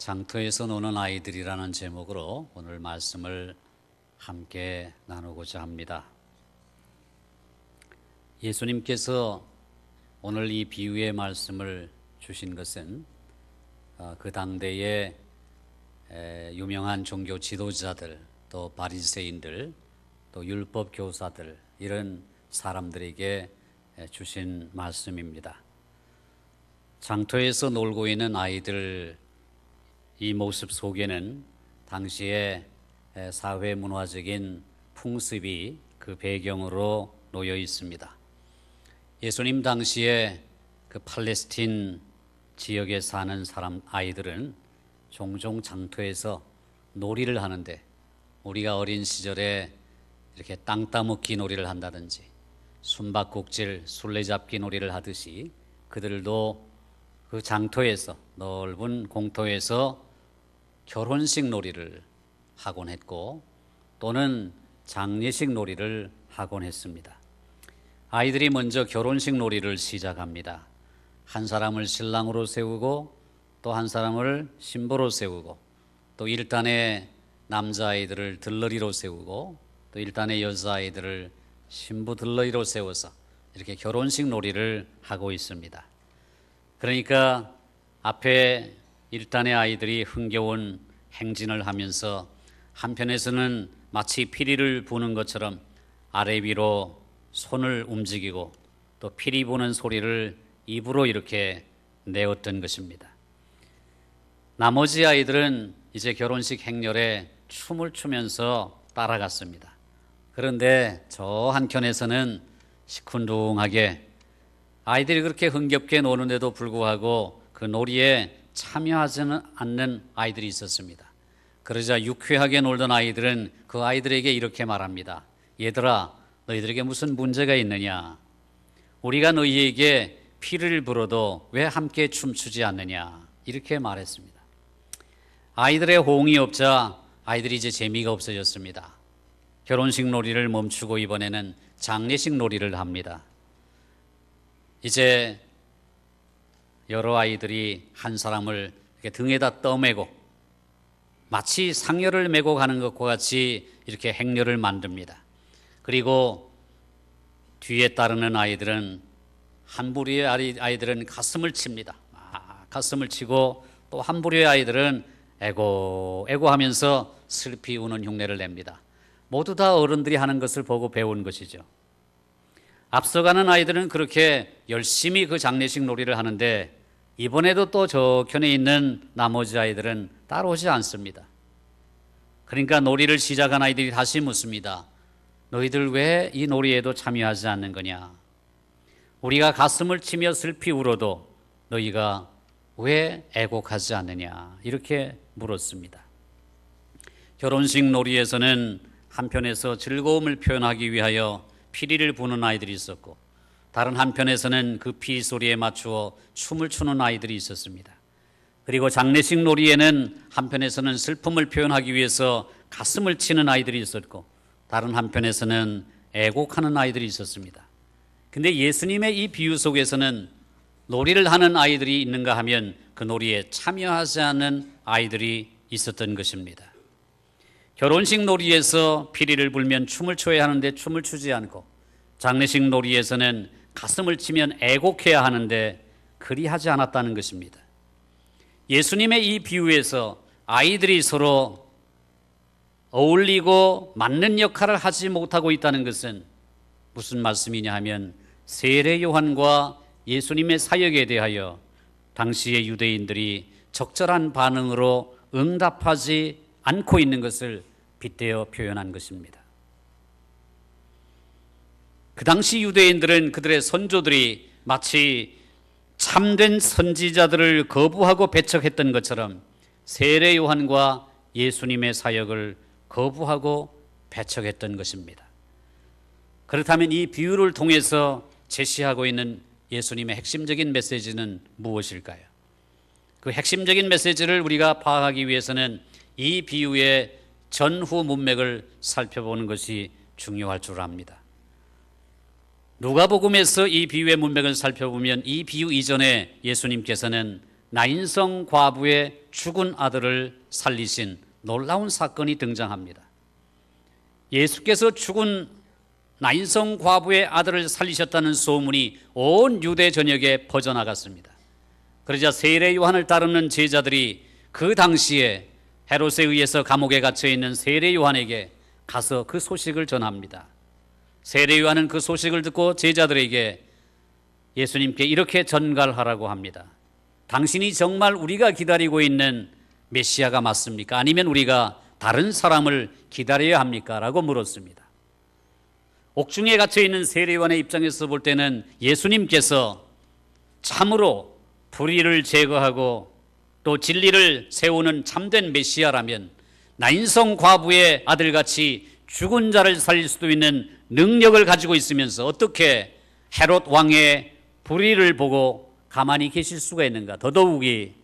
장터에서 노는 아이들이라는 제목으로 오늘 말씀을 함께 나누고자 합니다. 예수님께서 오늘 이 비유의 말씀을 주신 것은 그 당대의 유명한 종교 지도자들, 또 바리새인들, 또 율법 교사들, 이런 사람들에게 주신 말씀입니다. 장터에서 놀고 있는 아이들, 이 모습 속에는 당시의 사회 문화적인 풍습이 그 배경으로 놓여 있습니다. 예수님 당시에 그 팔레스틴 지역에 사는 아이들은 종종 장터에서 놀이를 하는데, 우리가 어린 시절에 이렇게 땅 따먹기 놀이를 한다든지 숨바꼭질, 술래잡기 놀이를 하듯이 그들도 그 장터에서, 넓은 공터에서 결혼식 놀이를 하곤 했고, 또는 장례식 놀이를 하곤 했습니다. 아이들이 먼저 결혼식 놀이를 시작합니다. 한 사람을 신랑으로 세우고 또 한 사람을 신부로 세우고, 또 일단의 남자아이들을 들러리로 세우고 또 일단의 여자아이들을 신부 들러리로 세워서 이렇게 결혼식 놀이를 하고 있습니다. 그러니까 앞에 일단의 아이들이 흥겨운 행진을 하면서 한편에서는 마치 피리를 부는 것처럼 아래 위로 손을 움직이고 또 피리 부는 소리를 입으로 이렇게 내었던 것입니다. 나머지 아이들은 이제 결혼식 행렬에 춤을 추면서 따라갔습니다. 그런데 저 한켠에서는 시큰둥하게 아이들이 그렇게 흥겹게 노는데도 불구하고 그 놀이에 참여하지는 않는 아이들이 있었습니다. 그러자 유쾌하게 놀던 아이들은 그 아이들에게 이렇게 말합니다. 얘들아, 너희들에게 무슨 문제가 있느냐? 우리가 너희에게 피를 불어도 왜 함께 춤추지 않느냐? 이렇게 말했습니다. 아이들의 호응이 없자 아이들이 이제 재미가 없어졌습니다. 결혼식 놀이를 멈추고 이번에는 장례식 놀이를 합니다. 이제 여러 아이들이 한 사람을 이렇게 등에다 떠매고 마치 상여를 메고 가는 것과 같이 이렇게 행렬을 만듭니다. 그리고 뒤에 따르는 아이들은, 한 부류의 아이들은 가슴을 칩니다. 가슴을 치고, 또 한 부류의 아이들은 에고 에고 하면서 슬피 우는 흉내를 냅니다. 모두 다 어른들이 하는 것을 보고 배운 것이죠. 앞서가는 아이들은 그렇게 열심히 그 장례식 놀이를 하는데, 이번에도 또 저편에 있는 나머지 아이들은 따라오지 않습니다. 그러니까 놀이를 시작한 아이들이 다시 묻습니다. 너희들 왜 이 놀이에도 참여하지 않는 거냐? 우리가 가슴을 치며 슬피 울어도 너희가 왜 애곡하지 않느냐? 이렇게 물었습니다. 결혼식 놀이에서는 한편에서 즐거움을 표현하기 위하여 피리를 부는 아이들이 있었고, 다른 한편에서는 그 피 소리에 맞추어 춤을 추는 아이들이 있었습니다. 그리고 장례식 놀이에는 한편에서는 슬픔을 표현하기 위해서 가슴을 치는 아이들이 있었고, 다른 한편에서는 애곡하는 아이들이 있었습니다. 근데 예수님의 이 비유 속에서는 놀이를 하는 아이들이 있는가 하면 그 놀이에 참여하지 않는 아이들이 있었던 것입니다. 결혼식 놀이에서 피리를 불면 춤을 춰야 하는데 춤을 추지 않고, 장례식 놀이에서는 가슴을 치면 애곡해야 하는데 그리 하지 않았다는 것입니다. 예수님의 이 비유에서 아이들이 서로 어울리고 맞는 역할을 하지 못하고 있다는 것은 무슨 말씀이냐 하면, 세례 요한과 예수님의 사역에 대하여 당시의 유대인들이 적절한 반응으로 응답하지 않고 있는 것을 빗대어 표현한 것입니다. 그 당시 유대인들은 그들의 선조들이 마치 참된 선지자들을 거부하고 배척했던 것처럼 세례 요한과 예수님의 사역을 거부하고 배척했던 것입니다. 그렇다면 이 비유를 통해서 제시하고 있는 예수님의 핵심적인 메시지는 무엇일까요? 그 핵심적인 메시지를 우리가 파악하기 위해서는 이 비유의 전후 문맥을 살펴보는 것이 중요할 줄 압니다. 누가복음에서 이 비유의 문맥을 살펴보면 이 비유 이전에 예수님께서는 나인성 과부의 죽은 아들을 살리신 놀라운 사건이 등장합니다. 예수께서 죽은 나인성 과부의 아들을 살리셨다는 소문이 온 유대 전역에 퍼져나갔습니다. 그러자 세례 요한을 따르는 제자들이 그 당시에 헤롯에 의해서 감옥에 갇혀 있는 세례 요한에게 가서 그 소식을 전합니다. 세례 요한은 그 소식을 듣고 제자들에게 예수님께 이렇게 전갈하라고 합니다. 당신이 정말 우리가 기다리고 있는 메시아가 맞습니까? 아니면 우리가 다른 사람을 기다려야 합니까? 라고 물었습니다. 옥중에 갇혀 있는 세례 요한의 입장에서 볼 때는 예수님께서 참으로 불의를 제거하고 또 진리를 세우는 참된 메시아라면 나인성 과부의 아들같이 죽은 자를 살릴 수도 있는 능력을 가지고 있으면서 어떻게 헤롯 왕의 불의를 보고 가만히 계실 수가 있는가? 더더욱이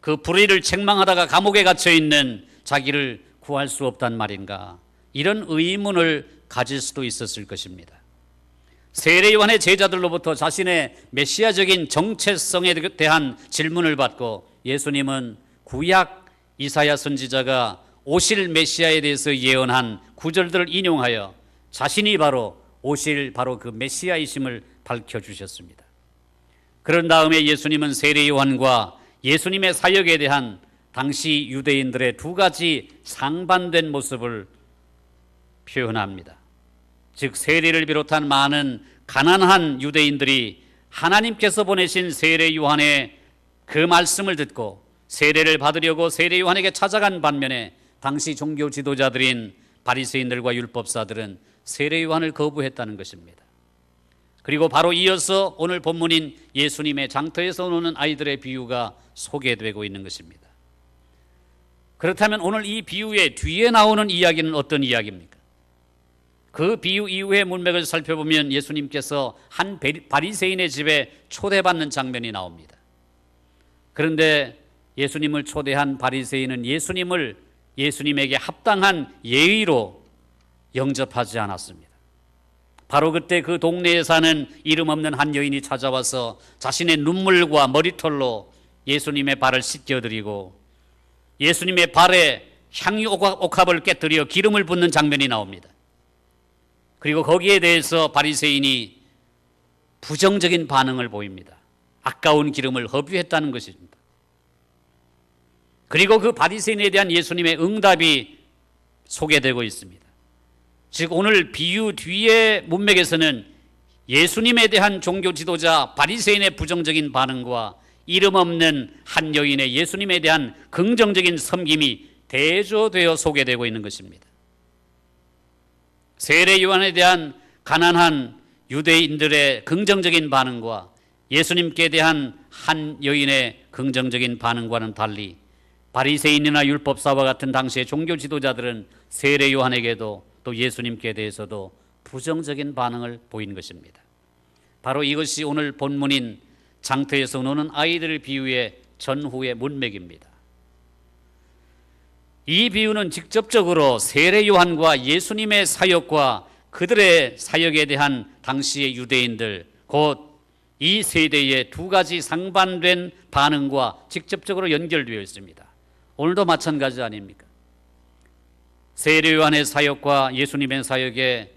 그 불의를 책망하다가 감옥에 갇혀 있는 자기를 구할 수 없단 말인가? 이런 의문을 가질 수도 있었을 것입니다. 세례 요한의 제자들로부터 자신의 메시아적인 정체성에 대한 질문을 받고 예수님은 구약 이사야 선지자가 오실 메시아에 대해서 예언한 구절들을 인용하여 자신이 오실 그 메시아이심을 밝혀주셨습니다. 그런 다음에 예수님은 세례 요한과 예수님의 사역에 대한 당시 유대인들의 두 가지 상반된 모습을 표현합니다. 즉 세례를 비롯한 많은 가난한 유대인들이 하나님께서 보내신 세례 요한의 그 말씀을 듣고 세례를 받으려고 세례 요한에게 찾아간 반면에 당시 종교 지도자들인 바리새인들과 율법사들은 세례 요한을 거부했다는 것입니다. 그리고 바로 이어서 오늘 본문인 예수님의 장터에서 노는 아이들의 비유가 소개되고 있는 것입니다. 그렇다면 오늘 이 비유의 뒤에 나오는 이야기는 어떤 이야기입니까? 그 비유 이후의 문맥을 살펴보면 예수님께서 한 바리새인의 집에 초대받는 장면이 나옵니다. 그런데 예수님을 초대한 바리새인은 예수님에게 합당한 예의로 영접하지 않았습니다. 바로 그때 그 동네에 사는 이름 없는 한 여인이 찾아와서 자신의 눈물과 머리털로 예수님의 발을 씻겨드리고 예수님의 발에 향유 옥합을 깨뜨려 기름을 붓는 장면이 나옵니다. 그리고 거기에 대해서 바리새인이 부정적인 반응을 보입니다. 아까운 기름을 허비했다는 것입니다. 그리고 그 바리새인에 대한 예수님의 응답이 소개되고 있습니다. 즉 오늘 비유 뒤의 문맥에서는 예수님에 대한 종교 지도자 바리새인의 부정적인 반응과 이름 없는 한 여인의 예수님에 대한 긍정적인 섬김이 대조되어 소개되고 있는 것입니다. 세례 요한에 대한 가난한 유대인들의 긍정적인 반응과 예수님께 대한 한 여인의 긍정적인 반응과는 달리 바리새인이나 율법사와 같은 당시의 종교 지도자들은 세례 요한에게도 또 예수님께 대해서도 부정적인 반응을 보인 것입니다. 바로 이것이 오늘 본문인 장터에서 노는 아이들 비유의 전후의 문맥입니다. 이 비유는 직접적으로 세례 요한과 예수님의 사역과 그들의 사역에 대한 당시의 유대인들, 곧 이 세대의 두 가지 상반된 반응과 직접적으로 연결되어 있습니다. 오늘도 마찬가지 아닙니까? 세례 요한의 사역과 예수님의 사역에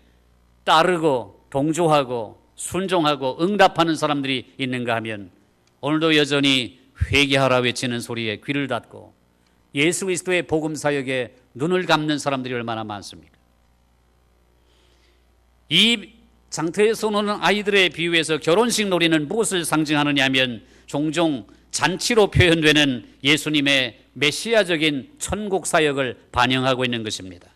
따르고 동조하고 순종하고 응답하는 사람들이 있는가 하면 오늘도 여전히 회개하라 외치는 소리에 귀를 닫고 예수 그리스도의 복음 사역에 눈을 감는 사람들이 얼마나 많습니까? 이 장터에서 노는 아이들의 비유에서 결혼식 놀이는 무엇을 상징하느냐 하면 종종 잔치로 표현되는 예수님의 메시아적인 천국 사역을 반영하고 있는 것입니다.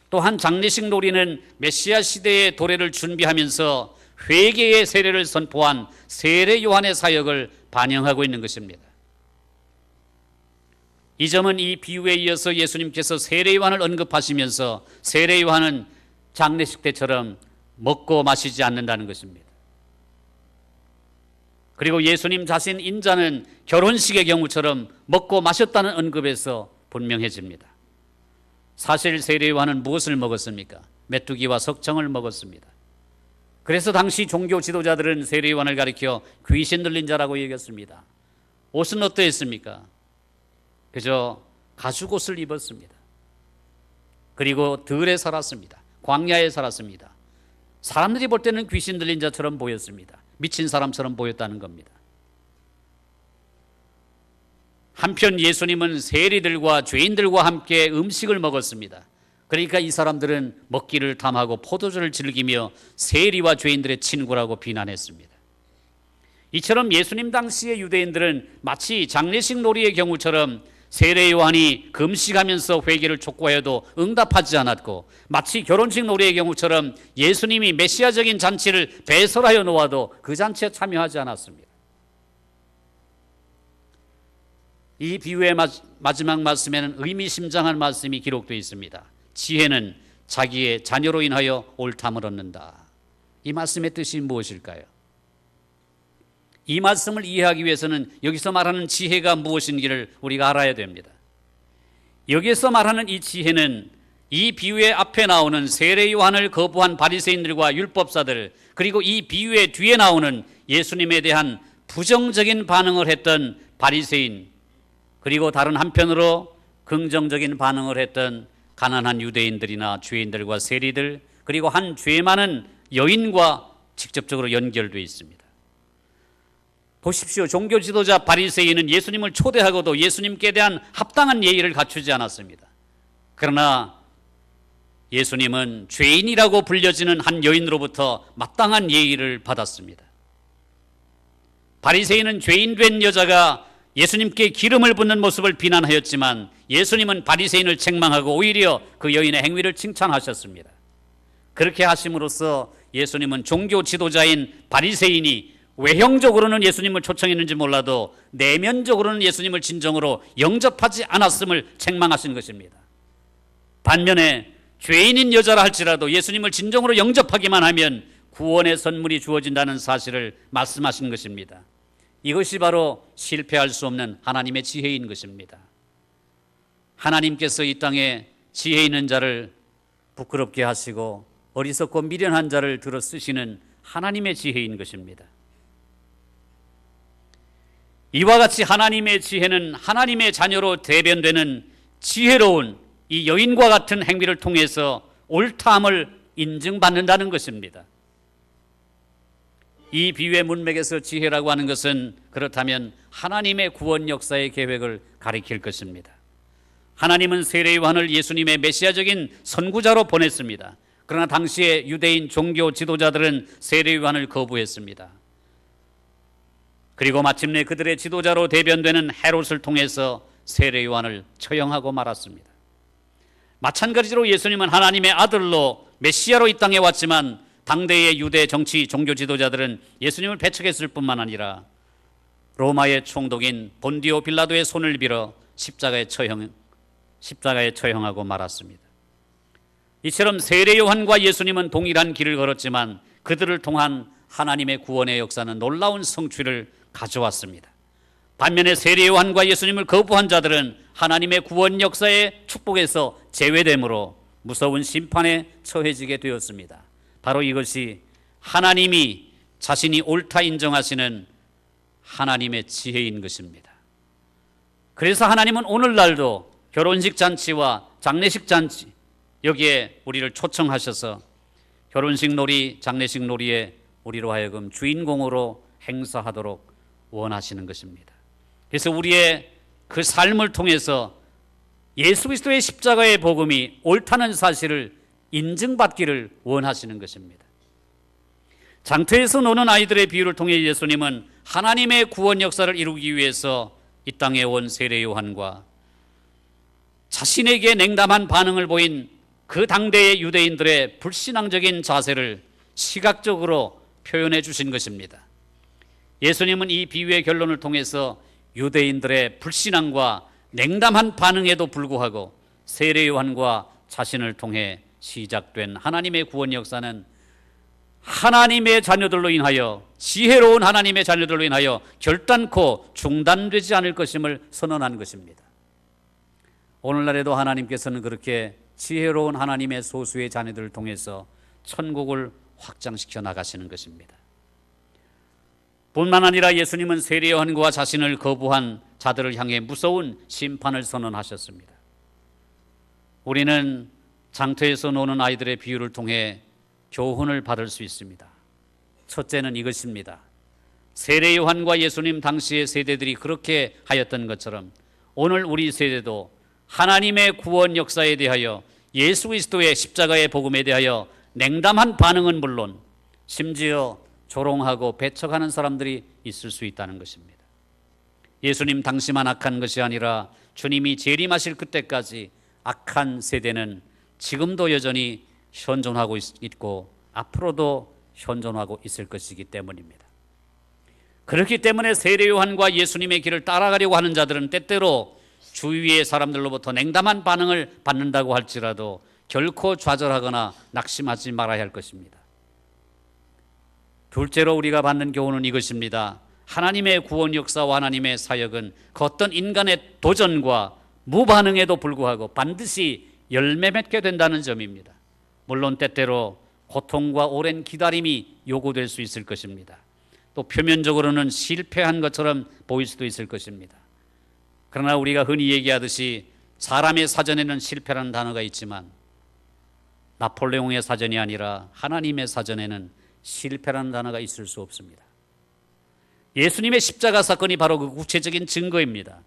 또한 장례식 놀이는 메시아 시대의 도래를 준비하면서 회개의 세례를 선포한 세례 요한의 사역을 반영하고 있는 것입니다. 이 점은 이 비유에 이어서 예수님께서 세례 요한을 언급하시면서 세례 요한은 장례식 때처럼 먹고 마시지 않는다는 것입니다. 그리고 예수님 자신 인자는 결혼식의 경우처럼 먹고 마셨다는 언급에서 분명해집니다. 사실 세례 요한은 무엇을 먹었습니까? 메뚜기와 석청을 먹었습니다. 그래서 당시 종교 지도자들은 세례 요한을 가리켜 귀신 들린 자라고 여겼습니다. 옷은 어떠했습니까? 그저 가죽옷을 입었습니다. 그리고 들에 살았습니다. 광야에 살았습니다. 사람들이 볼 때는 귀신 들린 자처럼 보였습니다. 미친 사람처럼 보였다는 겁니다. 한편 예수님은 세리들과 죄인들과 함께 음식을 먹었습니다. 그러니까 이 사람들은 먹기를 탐하고 포도주를 즐기며 세리와 죄인들의 친구라고 비난했습니다. 이처럼 예수님 당시의 유대인들은 마치 장례식 놀이의 경우처럼 세례 요한이 금식하면서 회개를 촉구하여도 응답하지 않았고, 마치 결혼식 놀이의 경우처럼 예수님이 메시아적인 잔치를 배설하여 놓아도 그 잔치에 참여하지 않았습니다. 이 비유의 마지막 말씀에는 의미심장한 말씀이 기록되어 있습니다. 지혜는 자기의 자녀로 인하여 옳담을 얻는다. 이 말씀의 뜻이 무엇일까요? 이 말씀을 이해하기 위해서는 여기서 말하는 지혜가 무엇인지를 우리가 알아야 됩니다. 여기서 말하는 이 지혜는 이 비유의 앞에 나오는 세례 요한을 거부한 바리새인들과 율법사들, 그리고 이 비유의 뒤에 나오는 예수님에 대한 부정적인 반응을 했던 바리새인, 그리고 다른 한편으로 긍정적인 반응을 했던 가난한 유대인들이나 죄인들과 세리들, 그리고 한 죄 많은 여인과 직접적으로 연결되어 있습니다. 보십시오. 종교 지도자 바리새인은 예수님을 초대하고도 예수님께 대한 합당한 예의를 갖추지 않았습니다. 그러나 예수님은 죄인이라고 불려지는 한 여인으로부터 마땅한 예의를 받았습니다. 바리새인은 죄인 된 여자가 예수님께 기름을 붓는 모습을 비난하였지만 예수님은 바리새인을 책망하고 오히려 그 여인의 행위를 칭찬하셨습니다. 그렇게 하심으로써 예수님은 종교 지도자인 바리새인이 외형적으로는 예수님을 초청했는지 몰라도 내면적으로는 예수님을 진정으로 영접하지 않았음을 책망하신 것입니다. 반면에 죄인인 여자라 할지라도 예수님을 진정으로 영접하기만 하면 구원의 선물이 주어진다는 사실을 말씀하신 것입니다. 이것이 바로 실패할 수 없는 하나님의 지혜인 것입니다. 하나님께서 이 땅에 지혜 있는 자를 부끄럽게 하시고 어리석고 미련한 자를 들어 쓰시는 하나님의 지혜인 것입니다. 이와 같이 하나님의 지혜는 하나님의 자녀로 대변되는 지혜로운 이 여인과 같은 행위를 통해서 옳다함을 인증받는다는 것입니다. 이 비유의 문맥에서 지혜라고 하는 것은 그렇다면 하나님의 구원 역사의 계획을 가리킬 것입니다. 하나님은 세례 요한을 예수님의 메시아적인 선구자로 보냈습니다. 그러나 당시의 유대인 종교 지도자들은 세례 요한을 거부했습니다. 그리고 마침내 그들의 지도자로 대변되는 헤롯을 통해서 세례 요한을 처형하고 말았습니다. 마찬가지로 예수님은 하나님의 아들로 메시아로 이 땅에 왔지만 당대의 유대 정치 종교 지도자들은 예수님을 배척했을 뿐만 아니라 로마의 총독인 본디오 빌라도의 손을 빌어 십자가에 처형하고 말았습니다. 이처럼 세례 요한과 예수님은 동일한 길을 걸었지만 그들을 통한 하나님의 구원의 역사는 놀라운 성취를 가져왔습니다. 반면에 세례 요한과 예수님을 거부한 자들은 하나님의 구원 역사의 축복에서 제외되므로 무서운 심판에 처해지게 되었습니다. 바로 이것이 하나님이 자신이 옳다 인정하시는 하나님의 지혜인 것입니다. 그래서 하나님은 오늘날도 결혼식 잔치와 장례식 잔치, 여기에 우리를 초청하셔서 결혼식 놀이, 장례식 놀이에 우리로 하여금 주인공으로 행사하도록 원하시는 것입니다. 그래서 우리의 그 삶을 통해서 예수 그리스도의 십자가의 복음이 옳다는 사실을 인증받기를 원하시는 것입니다. 장터에서 노는 아이들의 비유를 통해 예수님은 하나님의 구원 역사를 이루기 위해서 이 땅에 온 세례 요한과 자신에게 냉담한 반응을 보인 그 당대의 유대인들의 불신앙적인 자세를 시각적으로 표현해 주신 것입니다. 예수님은 이 비유의 결론을 통해서 유대인들의 불신앙과 냉담한 반응에도 불구하고 세례 요한과 자신을 통해 시작된 하나님의 구원 역사는 하나님의 자녀들로 인하여, 지혜로운 하나님의 자녀들로 인하여 결단코 중단되지 않을 것임을 선언한 것입니다. 오늘날에도 하나님께서는 그렇게 지혜로운 하나님의 소수의 자녀들을 통해서 천국을 확장시켜 나가시는 것입니다. 뿐만 아니라 예수님은 세례 요한과 자신을 거부한 자들을 향해 무서운 심판을 선언하셨습니다. 우리는 장터에서 노는 아이들의 비유를 통해 교훈을 받을 수 있습니다. 첫째는 이것입니다. 세례 요한과 예수님 당시의 세대들이 그렇게 하였던 것처럼 오늘 우리 세대도 하나님의 구원 역사에 대하여 예수 그리스도의 십자가의 복음에 대하여 냉담한 반응은 물론 심지어 조롱하고 배척하는 사람들이 있을 수 있다는 것입니다. 예수님 당시만 악한 것이 아니라 주님이 재림하실 그때까지 악한 세대는 지금도 여전히 현존하고 있고 앞으로도 현존하고 있을 것이기 때문입니다. 그렇기 때문에 세례 요한과 예수님의 길을 따라가려고 하는 자들은 때때로 주위의 사람들로부터 냉담한 반응을 받는다고 할지라도 결코 좌절하거나 낙심하지 말아야 할 것입니다. 둘째로 우리가 받는 교훈은 이것입니다. 하나님의 구원 역사와 하나님의 사역은 그 어떤 인간의 도전과 무반응에도 불구하고 반드시 열매 맺게 된다는 점입니다. 물론 때때로 고통과 오랜 기다림이 요구될 수 있을 것입니다. 또 표면적으로는 실패한 것처럼 보일 수도 있을 것입니다. 그러나 우리가 흔히 얘기하듯이 사람의 사전에는 실패라는 단어가 있지만 나폴레옹의 사전이 아니라 하나님의 사전에는 실패라는 단어가 있을 수 없습니다. 예수님의 십자가 사건이 바로 그 구체적인 증거입니다.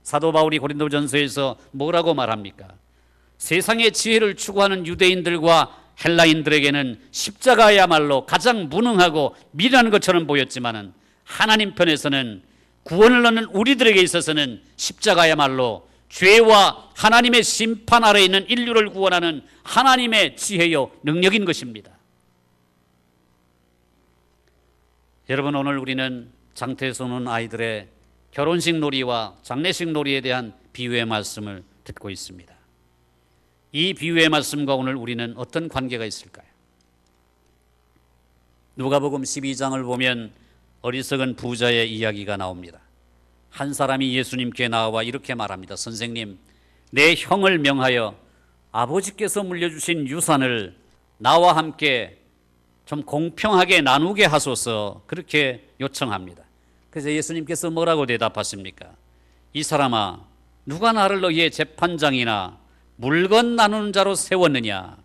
사도 바울이 고린도전서에서 뭐라고 말합니까? 세상의 지혜를 추구하는 유대인들과 헬라인들에게는 십자가야말로 가장 무능하고 미련한 것처럼 보였지만은 하나님 편에서는 구원을 얻는 우리들에게 있어서는 십자가야말로 죄와 하나님의 심판 아래에 있는 인류를 구원하는 하나님의 지혜요 능력인 것입니다. 여러분, 오늘 우리는 장터에서 노는 아이들의 결혼식 놀이와 장례식 놀이에 대한 비유의 말씀을 듣고 있습니다. 이 비유의 말씀과 오늘 우리는 어떤 관계가 있을까요? 누가복음 12장을 보면 어리석은 부자의 이야기가 나옵니다. 한 사람이 예수님께 나와 이렇게 말합니다. 선생님, 내 형을 명하여 아버지께서 물려주신 유산을 나와 함께 좀 공평하게 나누게 하소서, 그렇게 요청합니다. 그래서 예수님께서 뭐라고 대답하십니까? 이 사람아, 누가 나를 너희의 재판장이나 물건 나누는 자로 세웠느냐?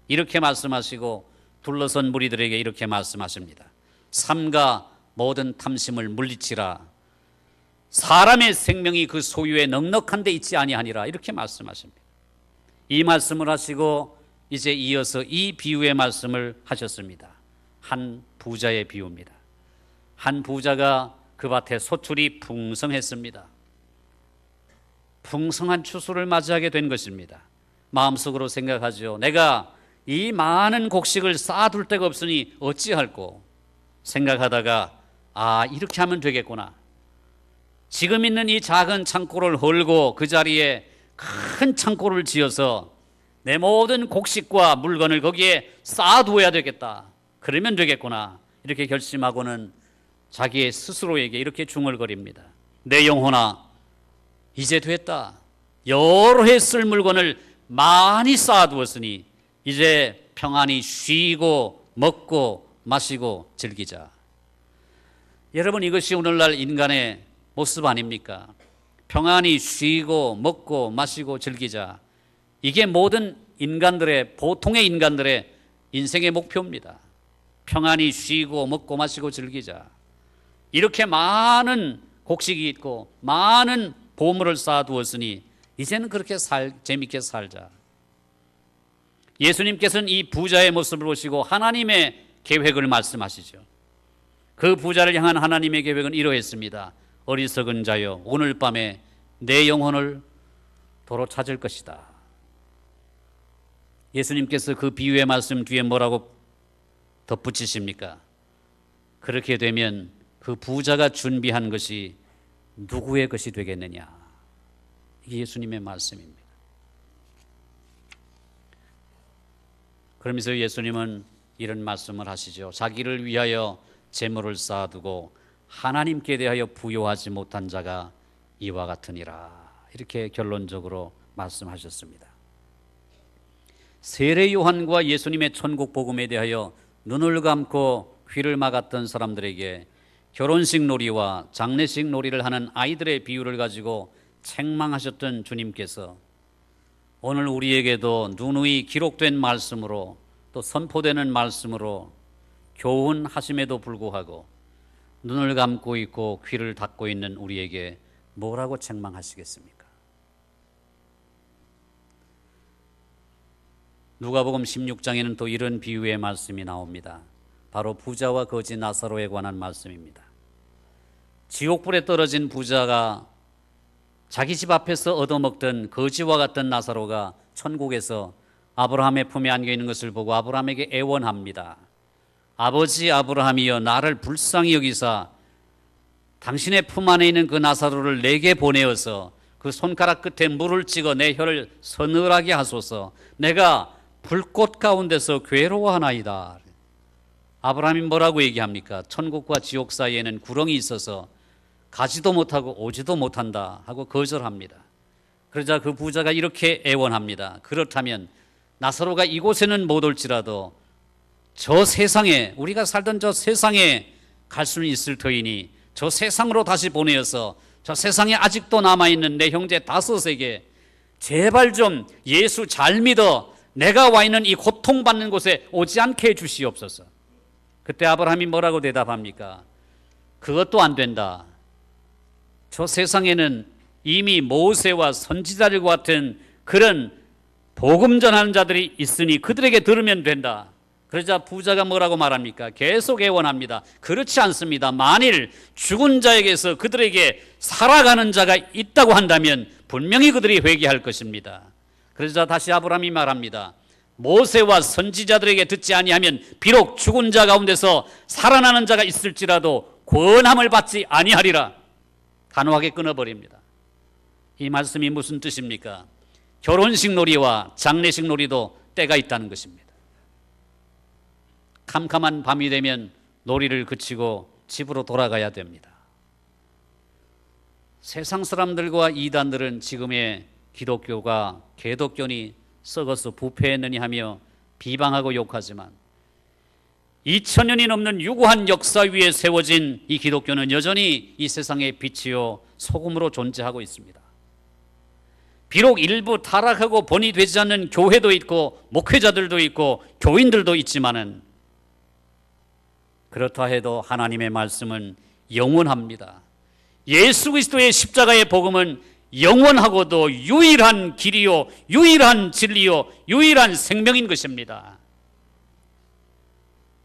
이렇게 말씀하시고 둘러선 무리들에게 이렇게 말씀하십니다. 삼가 모든 탐심을 물리치라. 사람의 생명이 그 소유에 넉넉한 데 있지 아니하니라. 이렇게 말씀하십니다. 이 말씀을 하시고 이제 이어서 이 비유의 말씀을 하셨습니다. 한 부자의 비유입니다. 한 부자가 그 밭에 소출이 풍성했습니다. 풍성한 추수를 맞이하게 된 것입니다. 마음속으로 생각하죠. 내가 이 많은 곡식을 쌓아둘 데가 없으니 어찌할꼬 생각하다가 이렇게 하면 되겠구나. 지금 있는 이 작은 창고를 헐고 그 자리에 큰 창고를 지어서 내 모든 곡식과 물건을 거기에 쌓아두어야 되겠다. 그러면 되겠구나. 이렇게 결심하고는 자기의 스스로에게 이렇게 중얼거립니다. 내 영혼아, 이제 됐다. 여러 해 쓸 물건을 많이 쌓아두었으니 이제 평안히 쉬고 먹고 마시고 즐기자. 여러분, 이것이 오늘날 인간의 모습 아닙니까? 평안히 쉬고 먹고 마시고 즐기자. 이게 모든 인간들의, 보통의 인간들의 인생의 목표입니다. 평안히 쉬고 먹고 마시고 즐기자. 이렇게 많은 곡식이 있고 많은 보물을 쌓아두었으니 이제는 그렇게 재밌게 살자. 예수님께서는 이 부자의 모습을 보시고 하나님의 계획을 말씀하시죠. 그 부자를 향한 하나님의 계획은 이러했습니다. 어리석은 자여, 오늘 밤에 내 영혼을 도로 찾을 것이다. 예수님께서 그 비유의 말씀 뒤에 뭐라고 덧붙이십니까? 그렇게 되면 그 부자가 준비한 것이 누구의 것이 되겠느냐? 이게 예수님의 말씀입니다. 그러면서 예수님은 이런 말씀을 하시죠. 자기를 위하여 재물을 쌓아두고 하나님께 대하여 부요하지 못한 자가 이와 같으니라. 이렇게 결론적으로 말씀하셨습니다. 세례 요한과 예수님의 천국 복음에 대하여 눈을 감고 귀를 막았던 사람들에게 결혼식 놀이와 장례식 놀이를 하는 아이들의 비유를 가지고 책망하셨던 주님께서 오늘 우리에게도 누누이 기록된 말씀으로 또 선포되는 말씀으로 교훈하심에도 불구하고 눈을 감고 있고 귀를 닫고 있는 우리에게 뭐라고 책망하시겠습니까? 누가복음 16장에는 또 이런 비유의 말씀이 나옵니다. 바로 부자와 거지 나사로에 관한 말씀입니다. 지옥불에 떨어진 부자가 자기 집 앞에서 얻어먹던 거지와 같은 나사로가 천국에서 아브라함의 품에 안겨 있는 것을 보고 아브라함에게 애원합니다. 아버지 아브라함이여, 나를 불쌍히 여기사 당신의 품 안에 있는 그 나사로를 내게 보내어서 그 손가락 끝에 물을 찍어 내 혀를 서늘하게 하소서. 내가 불꽃 가운데서 괴로워하나이다. 아브라함이 뭐라고 얘기합니까? 천국과 지옥 사이에는 구렁이 있어서 가지도 못하고 오지도 못한다 하고 거절합니다. 그러자 그 부자가 이렇게 애원합니다. 그렇다면 나사로가 이곳에는 못 올지라도 저 세상에, 우리가 살던 저 세상에 갈 수는 있을 터이니 저 세상으로 다시 보내어서 저 세상에 아직도 남아있는 내 형제 5에게 제발 좀 예수 잘 믿어 내가 와 있는 이 고통받는 곳에 오지 않게 해주시옵소서. 그때 아브라함이 뭐라고 대답합니까? 그것도 안 된다. 저 세상에는 이미 모세와 선지자들과 같은 그런 복음 전하는 자들이 있으니 그들에게 들으면 된다. 그러자 부자가 뭐라고 말합니까? 계속 애원합니다. 그렇지 않습니다. 만일 죽은 자에게서 그들에게 살아가는 자가 있다고 한다면 분명히 그들이 회개할 것입니다. 그러자 다시 아브라함이 말합니다. 모세와 선지자들에게 듣지 아니하면 비록 죽은 자 가운데서 살아나는 자가 있을지라도 권함을 받지 아니하리라. 단호하게 끊어버립니다. 이 말씀이 무슨 뜻입니까? 결혼식 놀이와 장례식 놀이도 때가 있다는 것입니다. 캄캄한 밤이 되면 놀이를 그치고 집으로 돌아가야 됩니다. 세상 사람들과 이단들은 지금의 기독교가 개독교니 썩어서 부패했느니 하며 비방하고 욕하지만 2000년이 넘는 유구한 역사 위에 세워진 이 기독교는 여전히 이 세상의 빛이요 소금으로 존재하고 있습니다. 비록 일부 타락하고 본이 되지 않는 교회도 있고 목회자들도 있고 교인들도 있지만은 그렇다 해도 하나님의 말씀은 영원합니다. 예수 그리스도의 십자가의 복음은 영원하고도 유일한 길이요 유일한 진리요 유일한 생명인 것입니다.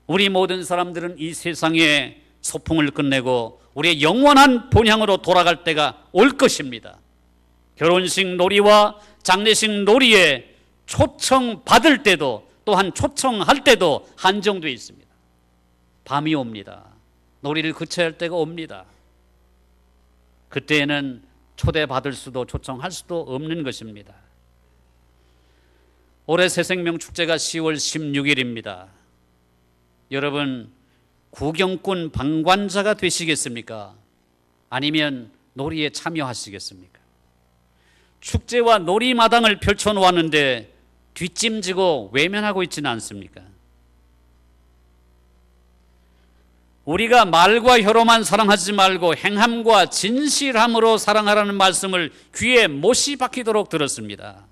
우리 모든 사람들은 이 세상의 소풍을 끝내고 우리의 영원한 본향으로 돌아갈 때가 올 것입니다. 결혼식 놀이와 장례식 놀이에 초청받을 때도 또한 초청할 때도 한정되어 있습니다. 밤이 옵니다. 놀이를 그쳐야 할 때가 옵니다. 그때에는 초대받을 수도 초청할 수도 없는 것입니다. 올해 새생명축제가 10월 16일입니다. 여러분, 구경꾼 방관자가 되시겠습니까? 아니면 놀이에 참여하시겠습니까? 축제와 놀이마당을 펼쳐놓았는데 뒷짐지고 외면하고 있지는 않습니까? 우리가 말과 혀로만 사랑하지 말고 행함과 진실함으로 사랑하라는 말씀을 귀에 못이 박히도록 들었습니다.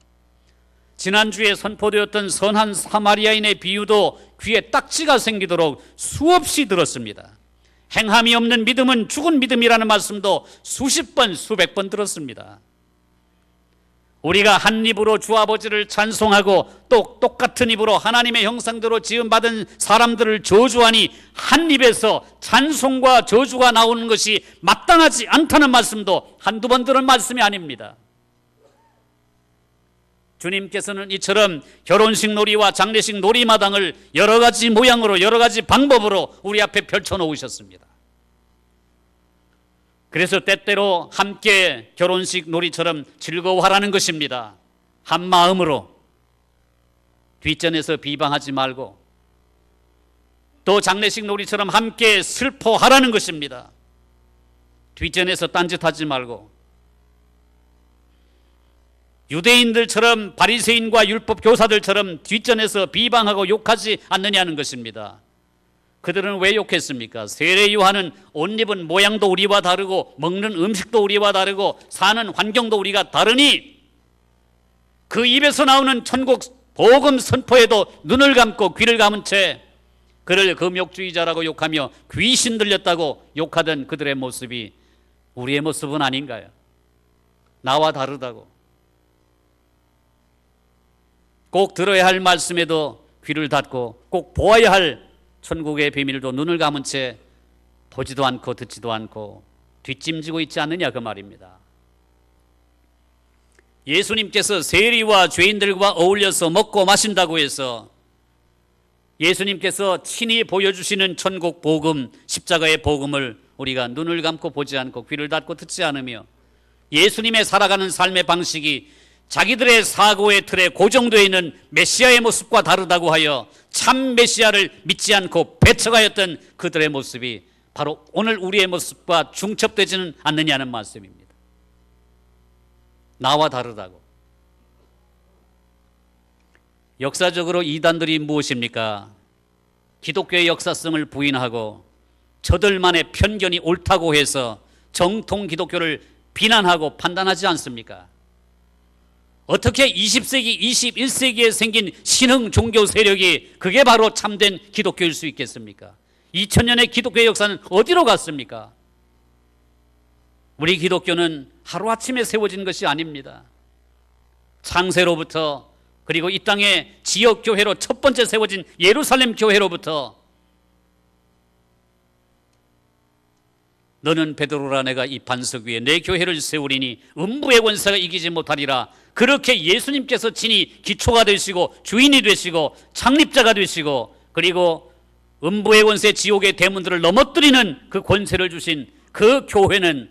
지난주에 선포되었던 선한 사마리아인의 비유도 귀에 딱지가 생기도록 수없이 들었습니다. 행함이 없는 믿음은 죽은 믿음이라는 말씀도 수십 번 수백 번 들었습니다. 우리가 한 입으로 주 아버지를 찬송하고 또 똑같은 입으로 하나님의 형상대로 지음받은 사람들을 저주하니 한 입에서 찬송과 저주가 나오는 것이 마땅하지 않다는 말씀도 한두 번 들은 말씀이 아닙니다. 주님께서는 이처럼 결혼식 놀이와 장례식 놀이마당을 여러 가지 모양으로 여러 가지 방법으로 우리 앞에 펼쳐놓으셨습니다. 그래서 때때로 함께 결혼식 놀이처럼 즐거워하라는 것입니다. 한 마음으로 뒷전에서 비방하지 말고 또 장례식 놀이처럼 함께 슬퍼하라는 것입니다. 뒷전에서 딴짓하지 말고 유대인들처럼 바리새인과 율법 교사들처럼 뒷전에서 비방하고 욕하지 않느냐는 것입니다. 그들은 왜 욕했습니까? 세례 요한은 옷 입은 모양도 우리와 다르고 먹는 음식도 우리와 다르고 사는 환경도 우리가 다르니 그 입에서 나오는 천국 복음 선포에도 눈을 감고 귀를 감은 채 그를 금욕주의자라고 욕하며 귀신 들렸다고 욕하던 그들의 모습이 우리의 모습은 아닌가요? 나와 다르다고. 꼭 들어야 할 말씀에도 귀를 닫고 꼭 보아야 할 천국의 비밀도 눈을 감은 채 보지도 않고 듣지도 않고 뒷짐지고 있지 않느냐 그 말입니다. 예수님께서 세리와 죄인들과 어울려서 먹고 마신다고 해서 예수님께서 친히 보여주시는 천국 복음, 십자가의 복음을 우리가 눈을 감고 보지 않고 귀를 닫고 듣지 않으며 예수님의 살아가는 삶의 방식이 자기들의 사고의 틀에 고정되어 있는 메시아의 모습과 다르다고 하여 참 메시아를 믿지 않고 배척하였던 그들의 모습이 바로 오늘 우리의 모습과 중첩되지는 않느냐는 말씀입니다. 나와 다르다고. 역사적으로 이단들이 무엇입니까? 기독교의 역사성을 부인하고 저들만의 편견이 옳다고 해서 정통 기독교를 비난하고 판단하지 않습니까? 어떻게 20세기, 21세기에 생긴 신흥 종교 세력이 그게 바로 참된 기독교일 수 있겠습니까? 2000년의 기독교의 역사는 어디로 갔습니까? 우리 기독교는 하루아침에 세워진 것이 아닙니다. 창세로부터 그리고 이 땅의 지역교회로 첫 번째 세워진 예루살렘 교회로부터 너는 베드로라 내가 이 반석 위에 내 교회를 세우리니 음부의 권세가 이기지 못하리라. 그렇게 예수님께서 친히 기초가 되시고 주인이 되시고 창립자가 되시고 그리고 음부의 권세 지옥의 대문들을 넘어뜨리는 그 권세를 주신 그 교회는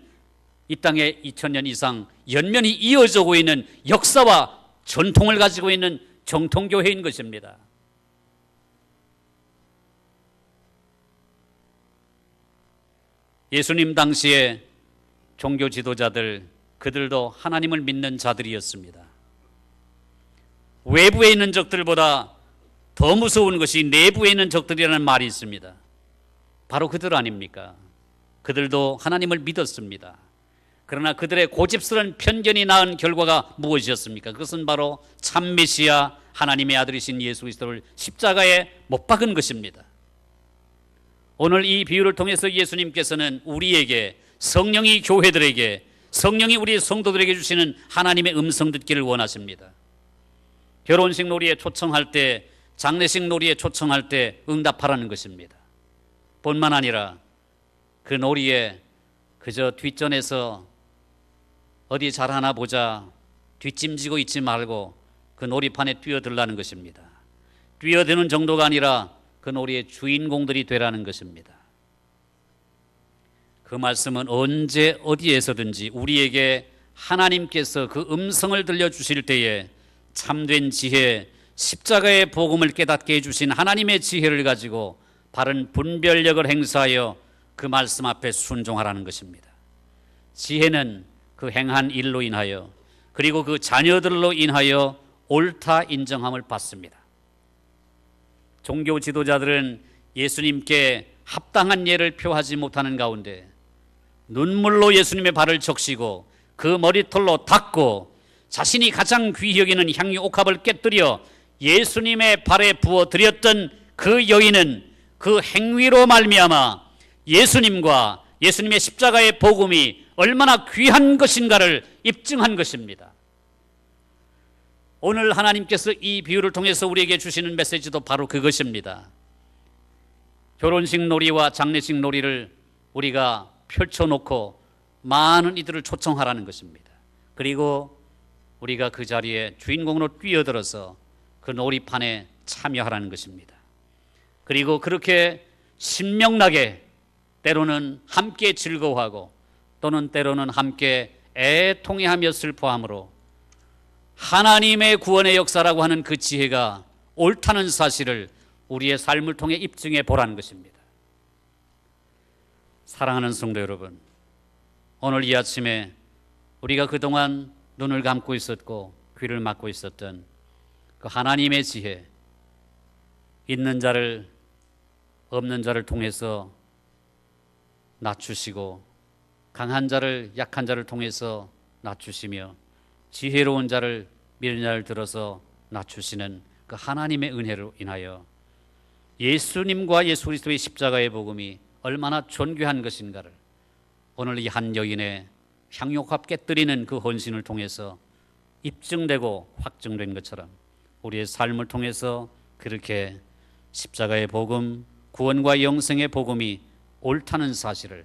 이 땅에 2000년 이상 연면이 이어져 오고 있는 역사와 전통을 가지고 있는 정통교회인 것입니다. 예수님 당시에 종교 지도자들 그들도 하나님을 믿는 자들이었습니다. 외부에 있는 적들보다 더 무서운 것이 내부에 있는 적들이라는 말이 있습니다. 바로 그들 아닙니까? 그들도 하나님을 믿었습니다. 그러나 그들의 고집스러운 편견이 낳은 결과가 무엇이었습니까? 그것은 바로 참 메시아 하나님의 아들이신 예수 그리스도를 십자가에 못 박은 것입니다. 오늘 이 비유를 통해서 예수님께서는 우리에게 성령이 교회들에게 성령이 우리 성도들에게 주시는 하나님의 음성 듣기를 원하십니다. 결혼식 놀이에 초청할 때 장례식 놀이에 초청할 때 응답하라는 것입니다. 뿐만 아니라 그 놀이에 그저 뒷전에서 어디 잘하나 보자 뒷짐지고 있지 말고 그 놀이판에 뛰어들라는 것입니다. 뛰어드는 정도가 아니라 그 놀이의 주인공들이 되라는 것입니다. 그 말씀은 언제 어디에서든지 우리에게 하나님께서 그 음성을 들려주실 때에 참된 지혜, 십자가의 복음을 깨닫게 해주신 하나님의 지혜를 가지고 바른 분별력을 행사하여 그 말씀 앞에 순종하라는 것입니다. 지혜는 그 행한 일로 인하여 그리고 그 자녀들로 인하여 옳다 인정함을 받습니다. 종교 지도자들은 예수님께 합당한 예를 표하지 못하는 가운데 눈물로 예수님의 발을 적시고 그 머리털로 닦고 자신이 가장 귀히 여기는 향유 옥합을 깨뜨려 예수님의 발에 부어드렸던 그 여인은 그 행위로 말미암아 예수님과 예수님의 십자가의 복음이 얼마나 귀한 것인가를 입증한 것입니다. 오늘 하나님께서 이 비유를 통해서 우리에게 주시는 메시지도 바로 그것입니다. 결혼식 놀이와 장례식 놀이를 우리가 펼쳐놓고 많은 이들을 초청하라는 것입니다. 그리고 우리가 그 자리에 주인공으로 뛰어들어서 그 놀이판에 참여하라는 것입니다. 그리고 그렇게 신명나게 때로는 함께 즐거워하고 또는 때로는 함께 애통해하며 슬퍼함으로 하나님의 구원의 역사라고 하는 그 지혜가 옳다는 사실을 우리의 삶을 통해 입증해 보라는 것입니다. 사랑하는 성도 여러분, 오늘 이 아침에 우리가 그동안 눈을 감고 있었고 귀를 막고 있었던 그 하나님의 지혜 있는 자를 없는 자를 통해서 낮추시고 강한 자를 약한 자를 통해서 낮추시며 지혜로운 자를 미련한 자를 들어서 낮추시는 그 하나님의 은혜로 인하여 예수님과 예수 그리스도의 십자가의 복음이 얼마나 존귀한 것인가를 오늘 이 한 여인의 향유값 깨뜨리는 그 헌신을 통해서 입증되고 확증된 것처럼 우리의 삶을 통해서 그렇게 십자가의 복음, 구원과 영생의 복음이 옳다는 사실을,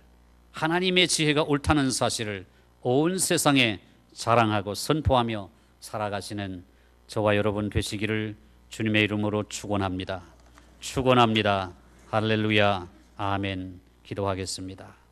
하나님의 지혜가 옳다는 사실을 온 세상에 자랑하고 선포하며 살아가시는 저와 여러분 되시기를 주님의 이름으로 축원합니다. 축원합니다. 할렐루야. 아멘. 기도하겠습니다.